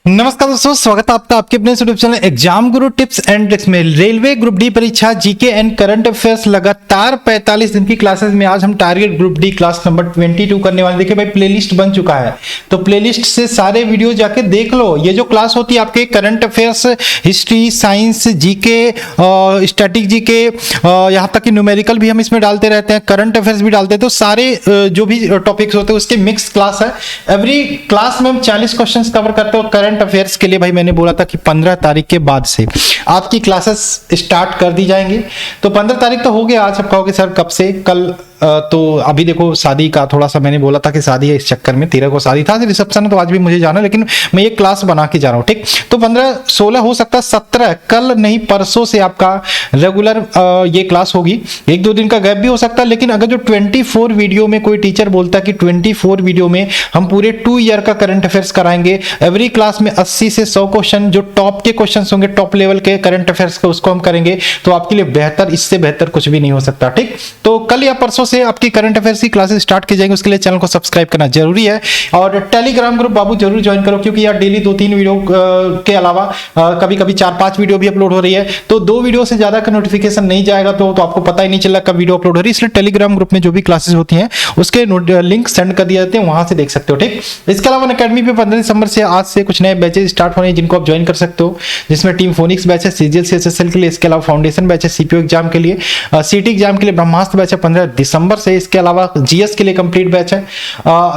नमस्कार दोस्तों, स्वागत है आपका आपके अपने YouTube channel exam Guru tips and tricks में। रेलवे ग्रुप डी परीक्षा जीके एंड करंट अफेयर्स लगातार 45 दिन की क्लासेस में आज हम target group D class number 22 करने वाले। देखिए भाई, प्लेलिस्ट बन चुका है, तो प्लेलिस्ट से सारे वीडियो जाके देख लो। ये जो क्लास होती है आपके current affairs, history, science, GK, static GK, यहाँ तक कि न्यूमेरिकल भी हम इसमें डालते रहते हैं, करंट अफेयर्स भी डालते हैं। तो सारे जो भी टॉपिक्स होते हैं उसके मिक्स क्लास है। एवरी क्लास में हम 40 क्वेश्चन कवर करते हो। करंट अफेयर्स के लिए भाई मैंने बोला था कि 15 तारीख के बाद से आपकी क्लासेस स्टार्ट कर दी जाएंगी। तो 15 तारीख तो हो गया। आज आप कहोगे सर कब से? कल तो अभी देखो शादी का थोड़ा सा मैंने बोला था कि शादी है, इस चक्कर में 13 को शादी था, रिसेप्शन है, तो आज भी मुझे जाना, लेकिन मैं ये क्लास बना के जा रहा हूँ। ठीक, तो 15, 16 हो सकता है 17, कल नहीं परसों से आपका रेगुलर ये क्लास होगी। 1-2 दिन का गैप भी हो सकता है, लेकिन अगर जो 24 वीडियो में कोई टीचर बोलता है कि 24 वीडियो में हम पूरे 2 ईयर का करंट अफेयर्स कराएंगे, एवरी क्लास में 80 से 100 क्वेश्चन जो टॉप के क्वेश्चन होंगे, टॉप लेवल के करंट अफेयर्स के, उसको हम करेंगे, तो आपके लिए बेहतर, इससे बेहतर कुछ भी नहीं हो सकता। ठीक, तो कल या परसों से आपकी करंट अफेयर्स की क्लासेस स्टार्ट की जाएंगी। उसके लिए चैनल को सब्सक्राइब करना जरूरी है, और टेलीग्राम ग्रुप बाबू जरूर ज्वाइन करो, क्योंकि यार डेली 2-3 वीडियो के अलावा कभी कभी 4-5 वीडियो भी अपलोड हो रही है। तो 2 वीडियो से ज्यादा का नोटिफिकेशन नहीं जाएगा तो आपको पता ही नहीं चला कब वीडियो अपलोड हो रही है। इसलिए टेलीग्राम ग्रुप में जो भी क्लासेस होती हैं उसके लिंक सेंड कर दिए जाते हैं, वहां से देख सकते हो। ठीक, इसके अलावा अकेडमी पे 15 दिसंबर से आज से कुछ नए बैचेस स्टार्ट होने हैं, जिनको आप ज्वाइन कर सकते हो, जिसमें टीम फोनिक्स बैच है सीजीएल से एसएसएल के लिए। इसके अलावा फाउंडेशन बैच है सीपीओ एग्जाम के लिए, सीटी एग्जाम के लिए ब्रह्मास्त्र बैच है 15 दिसंबर से। इसके अलावा जीएस के लिए कंप्लीट बैच है।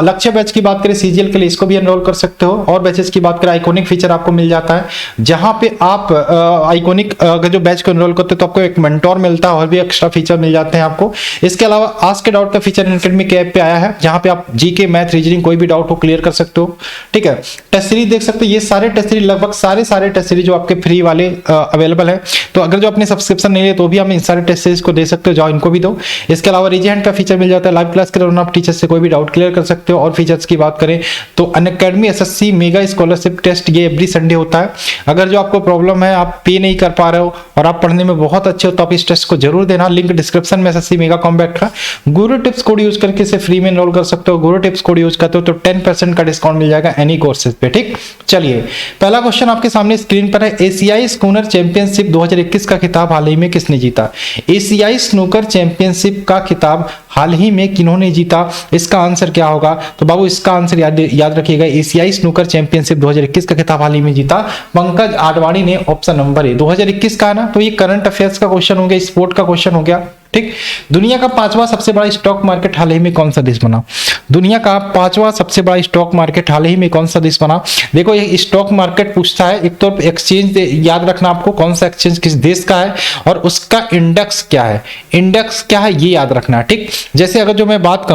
लक्ष्य बैच की बात करें सीजीएल के लिए, इसको भी एनरोल कर सकते हो। और बैचेस की बात करें, आइकॉनिक फीचर आपको मिल जाता है, जहां पे आप आइकॉनिक अगर जो बैच को एनरोल करते हो तो आपको एक मेंटोर मिलता है, और भी एक्स्ट्रा फीचर मिल जाते हैं आपको। इसके अलावा आस्क के डाउट का फीचर अनअकैडमी के ऐप पे आया है, जहां पे आप जीके, मैथ, रीजनिंग कोई भी डाउट हो क्लियर कर सकते हो। ठीक है, टेस्ट सीरीज देख सकते हो, ये सारे टेस्ट सीरीज, लगभग सारे टेस्ट सीरीज जो आपके फ्री वाले अवेलेबल है। तो अगर जो अपने सब्सक्रिप्शन नहीं है तो भी हम इन सारे टेस्ट सीरीज को दे सकते हो, जाओ इनको भी दो। इसके अलावा रीज हैंड का फीचर मिल जाता है, लाइव क्लास के दौरान आप टीचर से कोई भी डाउट क्लियर कर सकते हो। और फीचर्स की बात करें तो Unacademy SSC mega scholarship test ये एवरी संडे होता है। अगर जो आपको प्रॉब्लम है, आप पे नहीं कर पा रहे हो और आप पढ़ने में बहुत अच्छे हो, तो आप इस टेस्ट को जरूर देना। लिंक डिस्क्रिप्शन में एसएससी मेगा कॉम्बैट का गुरु टिप्स कोड यूज करके इसे फ्री में एनरोल कर सकते हो। गुरु टिप्स कोड यूज करते हो तो 10% का डिस्काउंट मिल जाएगा एनी कोर्सेज पे। ठीक, चलिए पहला क्वेश्चन आपके सामने स्क्रीन पर है। एशियाई स्नूकर चैंपियनशिप 2021 का खिताब हाल ही में किसने जीता? एशियाई स्नूकर चैंपियनशिप का खिताब हाल ही में किन्होंने जीता? इसका आंसर क्या होगा? तो बाबू इसका आंसर याद रखिएगा, एशियाई स्नूकर चैंपियनशिप 2021 का खिताब हाल ही में जीता पंकज आडवाणी ने। ऑप्शन नंबर ए 2021 का है ना, तो ये करंट अफेयर्स का क्वेश्चन हो गया, स्पोर्ट का क्वेश्चन हो गया। ठीक, दुनिया का 5वां सबसे बड़ा स्टॉक मार्केट हाल ही में कौन सा देश बना? दुनिया का 5वां सबसे बड़ा स्टॉक मार्केट हाल ही में कौन सा देश बना? देखो ये स्टॉक मार्केट पूछता है, एक तो एक्सचेंज याद रखना आपको, कौन सा एक्सचेंज किस देश का है और उसका इंडेक्स क्या है। इंडेक्स क्या है ये याद रखना है। ठीक, जैसे अगर जो मैं बात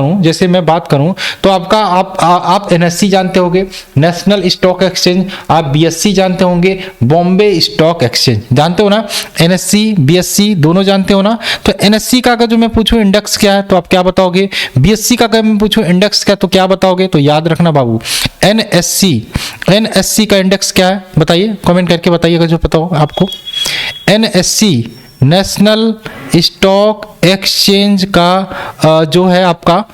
करूं तो आपका आप एनएससी जानते होंगे, नेशनल स्टॉक एक्सचेंज। आप बीएससी जानते होंगे, बॉम्बे स्टॉक एक्सचेंज जानते हो ना। एनएससी बीएससी दोनों जानते हो ना। तो एनएससी का अगर जो मैं पूछूं इंडेक्स क्या है तो आप क्या बताओगे? बीएससी का अगर मैं पूछूं इंडेक्स क्या तो क्या बताओगे? तो याद रखना बाबू, एनएससी का इंडेक्स क्या है बताइए, कमेंट करके बताइए अगर जो पता हो आपको। एनएससी नेशनल स्टॉक एक्सचेंज का जो है आपका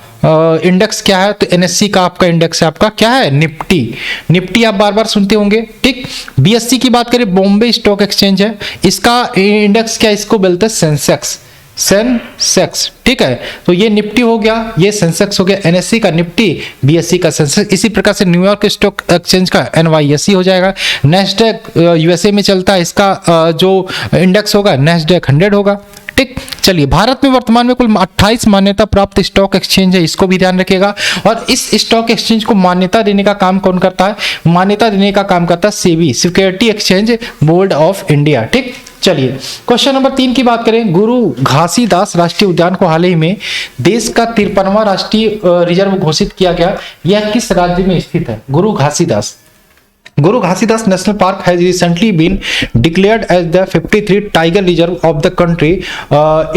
इंडेक्स क्या है? तो एनएससी का आपका इंडेक्स है आपका क्या है? निफ्टी आप बार बार सुनते होंगे। ठीक, बीएससी की बात करें, बॉम्बे स्टॉक एक्सचेंज है, इसका इंडेक्स क्या, इसको बोलते हैं सेंसेक्स। ठीक है, तो ये निफ्टी हो गया, ये सेंसेक्स हो गया। एनएससी का निफ्टी, बीएससी का सेंसेक्स। इसी प्रकार से न्यूयॉर्क स्टॉक एक्सचेंज का एनवाईएसई हो जाएगा। नेस्डैक यूएसए में चलता है, इसका जो इंडेक्स होगा नेस्डैक 100 होगा। ठीक, चलिए भारत में वर्तमान में कुल 28 मान्यता प्राप्त स्टॉक एक्सचेंज है, इसको भी ध्यान रखिएगा। और इस स्टॉक एक्सचेंज को मान्यता देने का काम कौन करता है? मान्यता देने का काम करता है SEBI, security exchange board of India. ठीक, चलिए क्वेश्चन नंबर 3 की बात करें। गुरु घासीदास राष्ट्रीय उद्यान को हाल ही में देश का 53वां राष्ट्रीय रिजर्व घोषित किया गया, यह किस राज्य में स्थित है? Guru Ghasidas national park has recently been declared as the 53 tiger reserve of the country.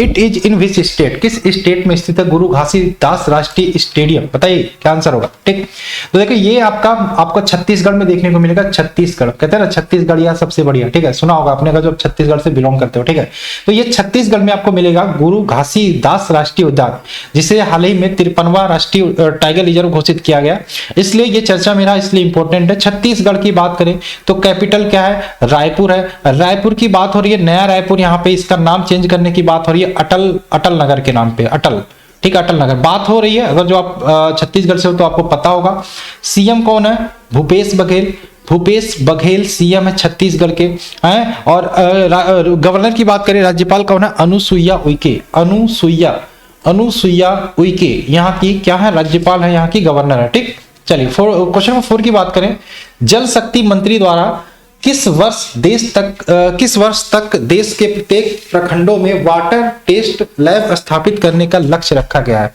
It is in which state? किस स्टेट में स्थित है गुरु घासीदास राष्ट्रीय स्टेडियम? बताइए क्या आंसर होगा। ठीक, तो देखिए ये आपको छत्तीसगढ़ में देखने को मिलेगा। छत्तीसगढ़ कहते हैं ना, छत्तीसगढ़ या सबसे बढ़िया। ठीक है, सुना होगा आपने, जो छत्तीसगढ़ से बिलोंग करते हो। ठीक है, तो ये छत्तीसगढ़ में आपको मिलेगा गुरु घासीदास राष्ट्रीय उद्यान, जिसे हाल ही में 53वां राष्ट्रीय टाइगर रिजर्व घोषित किया गया। इसलिए ये चर्चा मेरा इसलिए इंपॉर्टेंट है। छत्तीसगढ़ की बात करें तो कैपिटल क्या है, रायपुर है। रायपुर की बात हो रही है, नया रायपुर, यहाँ पे इसका नाम चेंज करने की बात हो रही है, अटल नगर के नाम पे, अटल, ठीक है, अटल नगर बात हो रही है। अगर जो आप छत्तीसगढ़ से हो तो आपको पता होगा। सीएम कौन है, भूपेश बघेल, भूपेश बघेल सीएम है छत्तीसगढ़ के हैं। और गवर्नर की बात करें, राज्यपाल कौन है, अनुसुईया उइके, अनुसुईया उइके यहाँ की क्या है, राज्यपाल है, यहाँ की गवर्नर है, ठीक। चलिए क्वेश्चन नंबर 4 की बात करें, जल शक्ति मंत्री द्वारा किस वर्ष तक देश के प्रत्येक प्रखंडों में वाटर टेस्ट लैब स्थापित करने का लक्ष्य रखा गया है।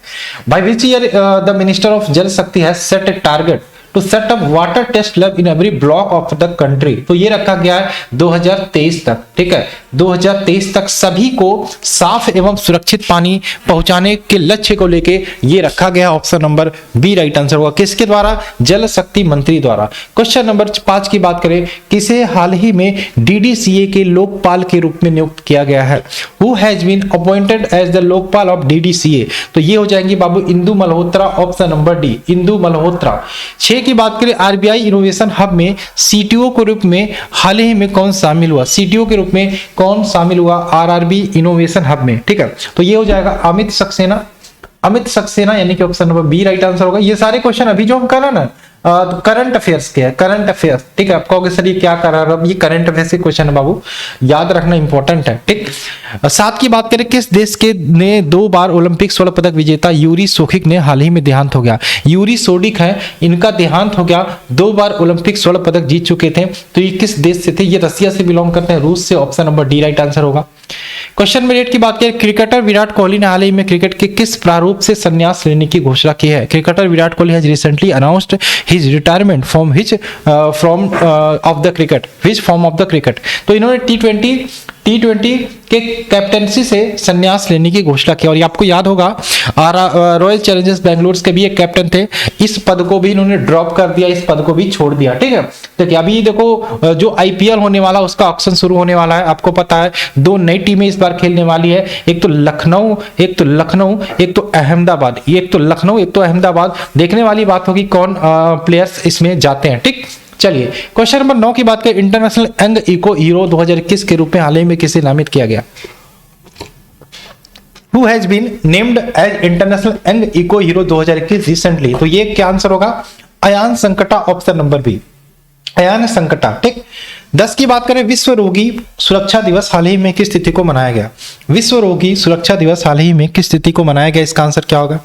By which year the minister of Jal Shakti has set a target to set up water test lab in every block of the country. तो ये रखा गया है 2023 तक, ठीक है, 2023 तक सभी को साफ एवं सुरक्षित पानी पहुंचाने के लक्ष्य को लेके ये रखा गया। Option number B right answer होगा। किसके द्वारा, जल शक्ति मंत्री द्वारा। क्वेश्चन नंबर 5 की बात करें, किसे हाल ही में डीडीसीए के लोकपाल के रूप में नियुक्त किया गया है। Who has been appointed as the Lokpal of DDCA. तो ये हो जाएंगे बाबू Indu Malhotra, option number D Indu Malhotra. 6 की बात करें, आरबीआई इनोवेशन हब में सीटीओ के रूप में हाल ही में कौन शामिल हुआ, सीटीओ के रूप में कौन शामिल हुआ आरआरबी इनोवेशन हब में, ठीक है। तो ये हो जाएगा अमित सक्सेना, अमित सक्सेना यानी कि option number B right answer होगा। ये सारे क्वेश्चन अभी जो हम कर रहे हैं ना करंट अफेयर्स के है, करंट अफेयर्स, ठीक है। आप कहोगे सर ये क्या कर रहा है, ये करंट अफेयर्स के क्वेश्चन है बाबू, याद रखना इंपॉर्टेंट है, ठीक। 7 की बात करें, किस देश के ने 2 बार ओलंपिक स्वर्ण पदक विजेता यूरी सोखिक ने हाल ही में देहांत हो गया। यूरी सोडिक है, इनका देहांत हो गया, 2 बार ओलंपिक स्वर्ण पदक जीत चुके थे। तो ये किस देश से थे, ये रसिया से बिलोंग करते हैं, रूस से, option number D right answer होगा। क्वेश्चन नंबर 8 की बात करें, क्रिकेटर विराट कोहली ने हाल ही में क्रिकेट के किस प्रारूप से संन्यास लेने की घोषणा की है। Cricketer Virat Kohli has recently announced his retirement from of the cricket, which form of the cricket. तो इन्होंने टी20 के कैप्टेंसी से संन्यास लेने की घोषणा की। और ये आपको याद होगा रॉयल चैलेंजर्स बेंगलुरु के भी एक कैप्टन थे, इस पद को भी इन्होंने ड्रॉप कर दिया, इस पद को भी छोड़ दिया, ठीक है। देखिए अभी देखो जो आईपीएल होने वाला उसका ऑक्शन शुरू होने वाला है, आपको पता है 2 नई टीमें इस बार खेलने वाली है, एक तो लखनऊ, एक तो अहमदाबाद, एक तो लखनऊ, एक तो अहमदाबाद। देखने वाली बात होगी कौन प्लेयर्स इसमें जाते हैं, ठीक। चलिए क्वेश्चन नंबर 9 की बात करें, इंटरनेशनल यंग इको हीरो 2021 के रूप में हाल ही में किसे नामित किया गया। Who has been named as international young eco hero 2021 recently. तो ये क्या आंसर होगा, Ayan Sankta, option number B Ayan Sankta, ठीक। 10 की बात करें, विश्व रोगी सुरक्षा दिवस हाल ही में किस तिथि को मनाया गया। विश्व रोगी सुरक्षा दिवस हाल ही में किस तिथि को मनाया गया, इसका आंसर क्या होगा।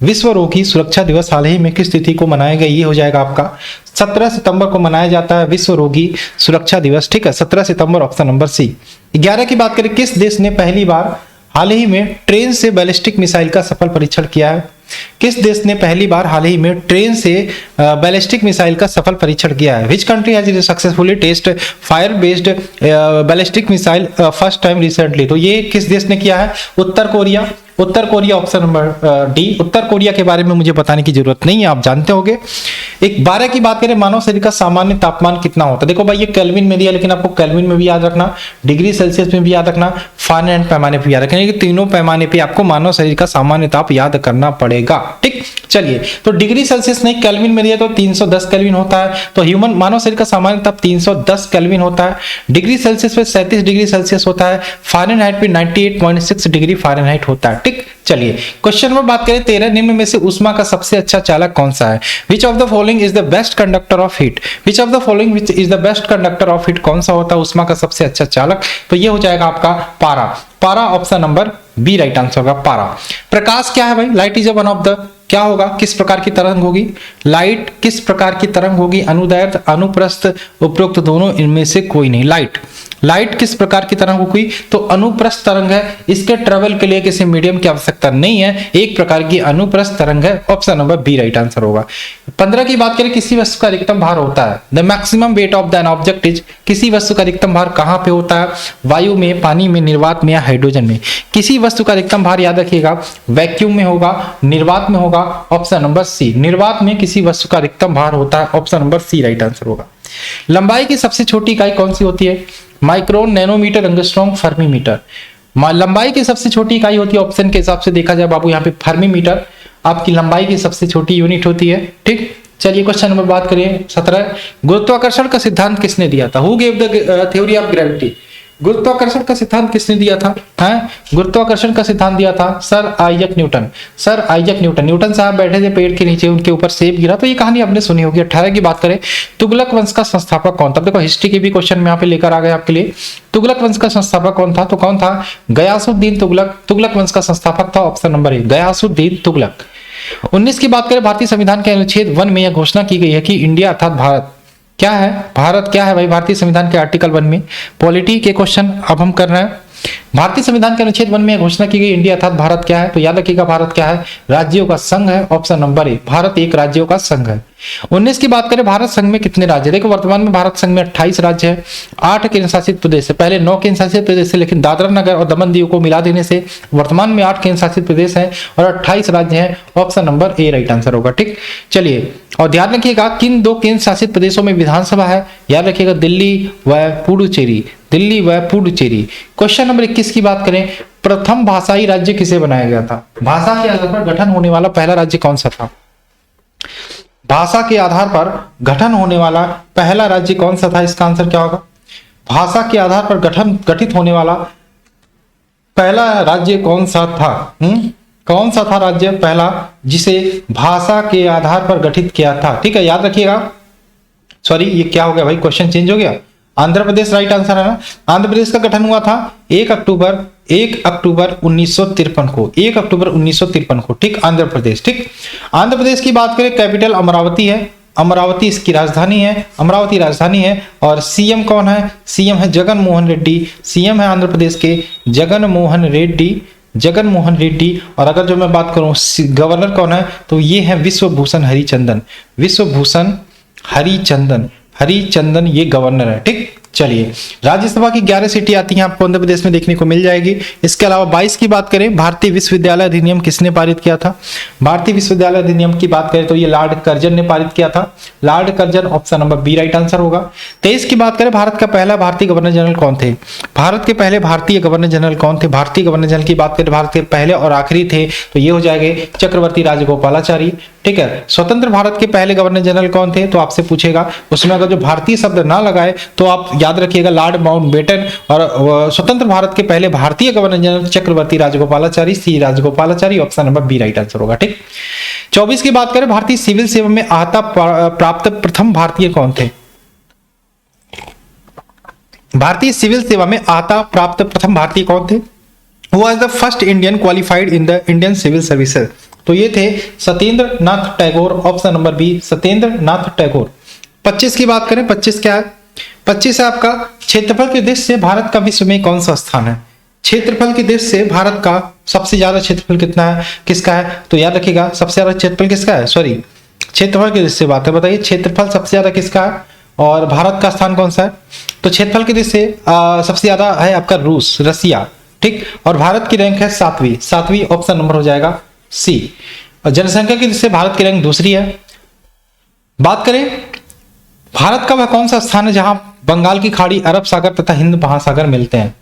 विश्व रोगी सुरक्षा दिवस हाल ही में किस तिथि को मनाया गया, ये हो जाएगा आपका 17 सितंबर को मनाया जाता है विश्व रोगी सुरक्षा दिवस, ठीक है, 17 सितंबर, ऑप्शन नंबर सी। 11 की बात करें, किस देश ने पहली बार हाल ही में ट्रेन से बैलिस्टिक मिसाइल का सफल परीक्षण किया है। किस देश ने पहली बार हाल ही में ट्रेन से बैलिस्टिक मिसाइल का सफल परीक्षण किया है। Which country has successfully test fire based ballistic missile first time recently. तो ये किस देश ने किया है, उत्तर कोरिया, उत्तर कोरिया, ऑप्शन नंबर डी। उत्तर कोरिया के बारे में मुझे बताने की जरूरत नहीं है, आप जानते होंगे। 12 की बात करें, मानव शरीर का सामान्य तापमान कितना होता है। देखो भाई ये केल्विन में दिया, लेकिन आपको केल्विन में भी याद रखना, डिग्री सेल्सियस में भी याद रखना, फारेनहाइट पैमाने पे याद रखना, ये तीनों पैमाने पे आपको मानव शरीर का सामान्य ताप याद करना पड़ेगा, ठीक। चलिए तो डिग्री सेल्सियस नहीं, केल्विन में दिया तो 310 केल्विन होता है। तो ह्यूमन मानव शरीर का सामान्य ताप 310 केल्विन होता है। डिग्री सेल्सियस पे 37 डिग्री सेल्सियस होता है। फारेनहाइट पे 98.6 डिग्री फारेनहाइट होता है, ठीक। चलिए क्वेश्चन में बात करें, 13 निम्न में से ऊष्मा का सबसे अच्छा चालक कौन सा है। Which of the following is the best conductor of heat. Which of the following which is the best conductor of heat, कौन सा होता है ऊष्मा का सबसे अच्छा चालक। तो ये हो जाएगा आपका पारा, पारा, option number B right answer होगा, पारा। प्रकाश क्या है भाई, light is one of the, क्या होगा, किस प्रकार की तरंग होगी, लाइट किस प्रकार की तरंग होगी, अनुदैर्ध्य, अनुप्रस्थ, उपरोक्त दोनों, इनमें से कोई नहीं। लाइट किस प्रकार की तरंग होगी, तो अनुप्रस्थ तरंग है, इसके ट्रेवल के लिए किसी मीडियम की आवश्यकता नहीं है, एक प्रकार की अनुप्रस्थ तरंग है, option number B right answer होगा। 15 की बात करें, किसी वस्तु का अधिकतम भार होता है, the maximum weight of the an object is, किसी वस्तु का अधिकतम भार कहां पे होता है, वायु में, पानी में, निर्वात में या हाइड्रोजन में। किसी वस्तु का अधिकतम भार याद रखिएगा वैक्यूम में होगा, निर्वात में होगा, ऑप्शन नंबर सी, निर्वात में किसी वस्तु का अधिकतम भार होता है, option number C right answer होगा। लंबाई की सबसे छोटी इकाई कौन सी होती है, माइक्रोन, नैनोमीटर, एंगस्ट्रॉम, फर्मीमीटर। लंबाई की सबसे छोटी इकाई होती है, ऑप्शन के हिसाब से देखा जाए बाबू यहाँ पे फर्मीमीटर आपकी लंबाई की सबसे छोटी यूनिट होती है, ठीक। चलिए क्वेश्चन नंबर बात करिए 17, गुरुत्वाकर्षण का सिद्धांत किसने दिया था? Who gave the theory of gravity? गुरुत्वाकर्षण का सिद्धांत किसने दिया था? हैं, गुरुत्वाकर्षण का सिद्धांत दिया था sir Isaac Newton. Sir Isaac Newton, Newton साहब बैठे थे पेड़ के नीचे, उनके ऊपर सेब गिरा। तो ये कहानी आपने सुनी होगी। 18 की बात करें, तुगलक वंश का संस्थापक कौन था? देखो हिस्ट्री के भी क्वेश्चन में यहाँ पे लेकर आ गए आपके लिए। तुगलक वंश का संस्थापक कौन था? तो कौन था? गयासुद्दीन तुगलक। तुगलक वंश का संस्थापक था option number A, Ghiyasuddin Tughlaq. 19 की बात करें, भारतीय संविधान के अनुच्छेद 1 में यह घोषणा की गई है कि इंडिया अर्थात भारत क्या है? भारत क्या है भाई? भारतीय संविधान के आर्टिकल 1 में पॉलिटी के क्वेश्चन अब हम कर रहे हैं। भारतीय संविधान के अनुच्छेद 1 में यह घोषणा की गई इंडिया अर्थात भारत क्या है? तो याद रखिएगा भारत क्या है? राज्यों का संघ है, ऑप्शन नंबर ए, भारत एक राज्यों का संघ है। 19 की बात करें, भारत संघ में कितने राज्य? देखो वर्तमान में भारत संघ में 28 राज्य है, 8 केंद्र शासित प्रदेश है। पहले 9 केंद्र शासित प्रदेश है, लेकिन दादरा नगर और दमन दीव को मिला देने से वर्तमान में 8 केंद्र शासित प्रदेश है और 28 राज्य हैं। ऑप्शन नंबर ए राइट आंसर होगा। ठीक, चलिए और ध्यान रखिएगा किन 2 केंद्र शासित प्रदेशों में विधानसभा है? याद रखिएगा दिल्ली व पुडुचेरी, दिल्ली व पुडुचेरी। क्वेश्चन नंबर 21 की बात करें, प्रथम भाषाई राज्य किसे बनाया गया था? भाषा के आधार पर गठन होने वाला पहला राज्य कौन सा था? भाषा के आधार पर गठन होने वाला पहला राज्य कौन सा था? इसका आंसर क्या होगा? भाषा के आधार पर गठित होने वाला पहला राज्य कौन सा था? कौन सा था राज्य पहला जिसे भाषा के आधार पर गठित किया था? ठीक है, याद रखिएगा। सॉरी, ये क्या हो गया भाई? क्वेश्चन चेंज हो गया। आंध्र प्रदेश राइट आंसर है ना। आंध्र प्रदेश का गठन हुआ था 1 अक्टूबर 1953 को, 1 अक्टूबर 1953 को। ठीक, आंध्र प्रदेश। ठीक, आंध्र प्रदेश की बात करें, कैपिटल अमरावती है, अमरावती इसकी राजधानी है, अमरावती राजधानी है। और सीएम कौन है? सीएम है जगन मोहन रेड्डी। सीएम है आंध्र प्रदेश के जगन मोहन रेड्डी, जगन मोहन रेड्डी। और अगर जो मैं बात करूं गवर्नर कौन है, तो ये है विश्वभूषण हरिचंदन, विश्वभूषण हरिचंदन, हरिचंदन ये गवर्नर है। ठीक, चलिए राज्यसभा की 11 सीटें आती हैं आपको आंध्र प्रदेश में देखने को मिल जाएगी। इसके अलावा 22 की बात करें, भारतीय विश्वविद्यालय अधिनियम किसने पारित किया था? भारतीय विश्वविद्यालय अधिनियम की बात करें तो ये लॉर्ड कर्जन ने पारित किया था, Lord Curzon, option number B right answer होगा। 23 की बात करें, भारत का पहला भारतीय गवर्नर जनरल कौन थे? भारत के पहले भारतीय गवर्नर जनरल कौन थे? भारतीय गवर्नर जनरल की बात करें, भारत के पहले और आखिरी थे तो ये हो जाएंगे चक्रवर्ती राजगोपालाचारी। ठीक है, स्वतंत्र भारत के पहले गवर्नर जनरल कौन थे? तो आपसे पूछेगा, उसमें अगर जो भारतीय शब्द ना लगाए तो आप याद रखिएगा लॉर्ड माउंटबेटन। और स्वतंत्र भारत के पहले भारतीय governor general Chakravarti Rajagopalachari, C Rajagopalachari, option number B right answer होगा। ठीक, 24 की बात करें, भारतीय सिविल सेवा में आहता प्राप्त प्रथम भारतीय कौन थे? भारतीय सिविल सेवा में आहता प्राप्त प्रथम भारतीय कौन थे? Who was the first Indian qualified in the Indian civil services? तो ये थे Satyendra Nath Tagore, option number B Satyendra Nath Tagore. 25 की बात करें, 25 क्या है? 25 है आपका क्षेत्रफल के दृष्टि से भारत का विश्व में कौन सा स्थान है? क्षेत्रफल के दृष्टि से भारत का सबसे ज्यादा क्षेत्रफल कितना है, किसका है? तो याद रखिएगा सबसे ज्यादा क्षेत्रफल किसका है? सॉरी, क्षेत्रफल की दृष्टि से बात है, बताइए क्षेत्रफल सबसे ज्यादा किसका है और भारत का स्थान कौन सा है? तो क्षेत्रफल की दृष्टि से सबसे ज्यादा है आपका रूस, रसिया। ठीक, और भारत की रैंक है 7वीं, ऑप्शन नंबर हो जाएगा सी। और जनसंख्या की दृष्टि से भारत की रैंक दूसरी है। बात करें भारत का वह कौन सा स्थान है जहां बंगाल की खाड़ी, अरब सागर तथा हिंद महासागर मिलते हैं?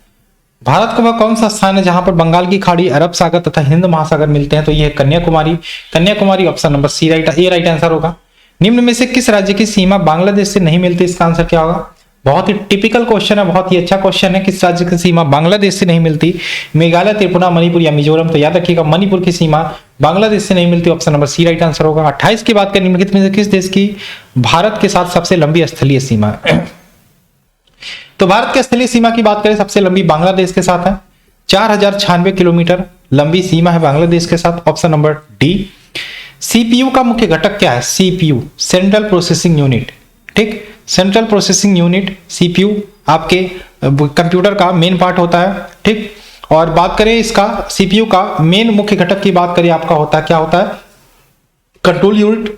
भारत का वह कौन सा स्थान है जहां पर बंगाल की खाड़ी, अरब सागर तथा हिंद महासागर मिलते हैं? तो यह है Kanyakumari, Kanyakumari, option number C right answer होगा। निम्न में से किस राज्य की सीमा बांग्लादेश से नहीं मिलती? इसका आंसर क्या होगा? बहुत ही टिपिकल क्वेश्चन है, बहुत ही अच्छा क्वेश्चन है। किस राज्य की सीमा बांग्लादेश से नहीं मिलती? मेघालय, त्रिपुरा, मणिपुर या मिजोरम? तो याद रखिएगा मणिपुर की सीमा बांग्लादेश से नहीं मिलती, option number C right answer होगा। 28 की बात करें, निम्नलिखित में से किस देश की भारत के साथ सबसे लंबी स्थलीय सीमा है? तो भारत की स्थलीय सीमा की बात करें, सबसे लंबी बांग्लादेश के साथ है, 4096 किलोमीटर लंबी सीमा है बांग्लादेश के साथ, ऑप्शन नंबर डी। सीपीयू का मुख्य घटक क्या है? CPU, central processing unit. ठीक, सेंट्रल प्रोसेसिंग यूनिट, सीपीयू आपके कंप्यूटर का मेन पार्ट होता है। ठीक, और बात करें इसका सीपीयू का मेन मुख्य घटक की बात करें, आपका होता है क्या होता है? कंट्रोल यूनिट,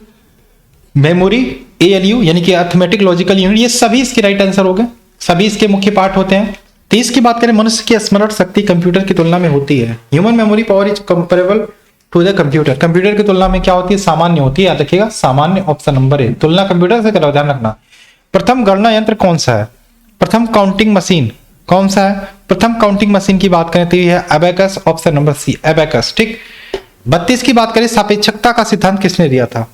मेमोरी, एएलयू यानी कि अर्थमेटिक लॉजिकल यूनिट, ये सभी इसके राइट आंसर हो गए, सभी इसके मुख्य पार्ट होते हैं। 30 की बात करें, मनुष्य की स्मरण शक्ति कंप्यूटर की तुलना में होती है। Human memory power is comparable to the computer. Computer की तुलना में क्या होती है? सामान्य होती है, याद रखिएगा सामान्य, ऑप्शन नंबर ए। तुलना कंप्यूटर से करो, ध्यान रखना। प्रथम गणना यंत्र कौन सा है? प्रथम काउंटिंग मशीन कौन सा है? प्रथम काउंटिंग मशीन की बात करें तो यह है abacus, option number C abacus. ठीक, 32 की बात करें, सापेक्षकता का सिद्धांत किसने दिया था?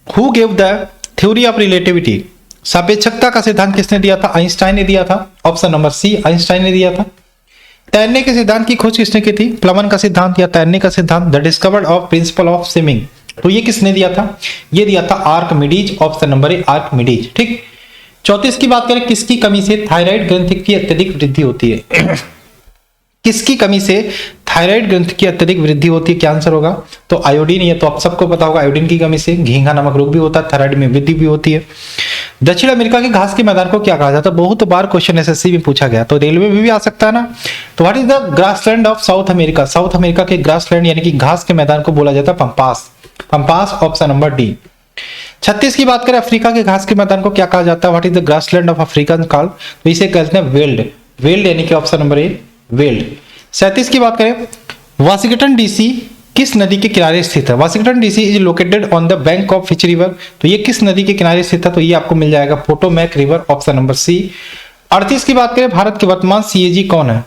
Who gave the theory of relativity, सापेक्षकता का सिद्धांत किसने दिया था? आइंस्टाइन ने दिया था। ऑप्शन नंबर सी, आइंस्टाइन ने दिया था। तैरने के सिद्धांत की खोज किसने की थी? प्लमन का सिद्धांत या तैरने का सिद्धांत, the discovered of principle of swimming, तो ये किसने दिया था? ये दिया था आर्किमिडीज। ऑप्शन नंबर ए, आर्किमिडीज। ठीक। 34 की बात करें, किसकी कमी से थायराइड ग्रंथि की अत्यधिक वृद्धि होती है? किसकी कमी से थायराइड ग्रंथि की अत्यधिक वृद्धि होती है? क्या आंसर होगा? तो आयोडीन, ये तो आप सबको पता होगा, आयोडीन की कमी से घींघा नामक रोग भी होता है, थायराइड में वृद्धि भी होती है। दक्षिण अमेरिका के घास के मैदान को क्या कहा जाता है? बहुत बार क्वेश्चन एसएससी में पूछा गया, तो रेलवे में भी आ सकता है ना। तो what is the grassland of south America? South America के ग्रासलैंड यानी कि घास के मैदान को बोला जाता है Pampas. Pampas, option number D. 36 की बात करें, अफ्रीका के घास के मैदान को क्या कहा जाता है? What is the grassland of African called? तो इसे कहते हैं वेल्ड। वेल्ड यानी कि ऑप्शन नंबर ए, वेल्ड। 37 की बात करें, वाशिंगटन डीसी किस नदी के किनारे स्थित है? Washington DC is located on the bank of which river, तो ये किस नदी के किनारे स्थित है? तो ये आपको मिल जाएगा Potomac river, option number C. 38 की बात करें, भारत के वर्तमान सीएजी कौन है?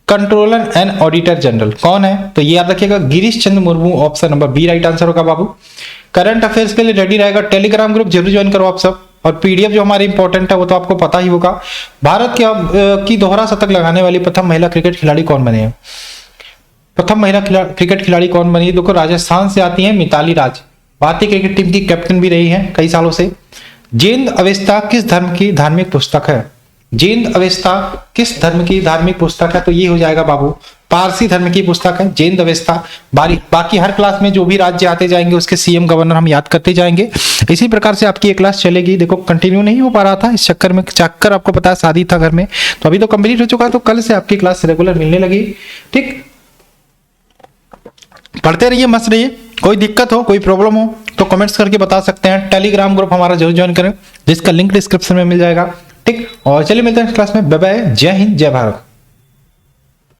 कंट्रोलर एंड ऑडिटर जनरल कौन है? तो ये याद रखिएगा, Girish Chandra Murmu, option number B right answer होगा बाबू। करंट अफेयर्स के लिए रेडी रहेगा, टेलीग्राम ग्रुप जरूर ज्वाइन करो आप सब, और पीडीएफ जो हमारे इंपॉर्टेंट है वो तो आपको पता ही होगा। भारत की दोहरा शतक लगाने वाली प्रथम महिला क्रिकेट खिलाड़ी कौन बनी है? प्रथम महिला क्रिकेट खिलाड़ी कौन बनी है? देखो, राजस्थान से आती है मिताली राज, भारतीय क्रिकेट टीम की कैप्टन भी रही है कई सालों से। जेंद अवेस्ता किस धर्म की धार्मिक पुस्तक है? जेंद अवेस्ता किस धर्म की धार्मिक पुस्तक है? तो ये हो जाएगा बाबू पारसी धर्म की पुस्तक है जेंद अवेस्ता। बाकी हर क्लास में जो भी राज्य आते जाएंगे उसके सीएम गवर्नर हम याद करते जाएंगे। इसी प्रकार से आपकी ये क्लास चलेगी। देखो, कंटिन्यू नहीं हो पा रहा था, इस चक्कर में आपको पता है शादी था घर में, तो अभी तो कंप्लीट हो चुका है, तो कल से आपकी क्लास रेगुलर मिलने लगी। ठीक, पढ़ते रहिए, मस्त रहिए। कोई दिक्कत हो, कोई प्रॉब्लम हो तो कमेंट्स करके बता सकते हैं। टेलीग्राम ग्रुप हमारा जरूर ज्वाइन करें, जिसका लिंक डिस्क्रिप्शन में मिल जाएगा। ठीक, और चलिए मिलते हैं क्लास में। बाय बाय, जय हिंद, जय भारत।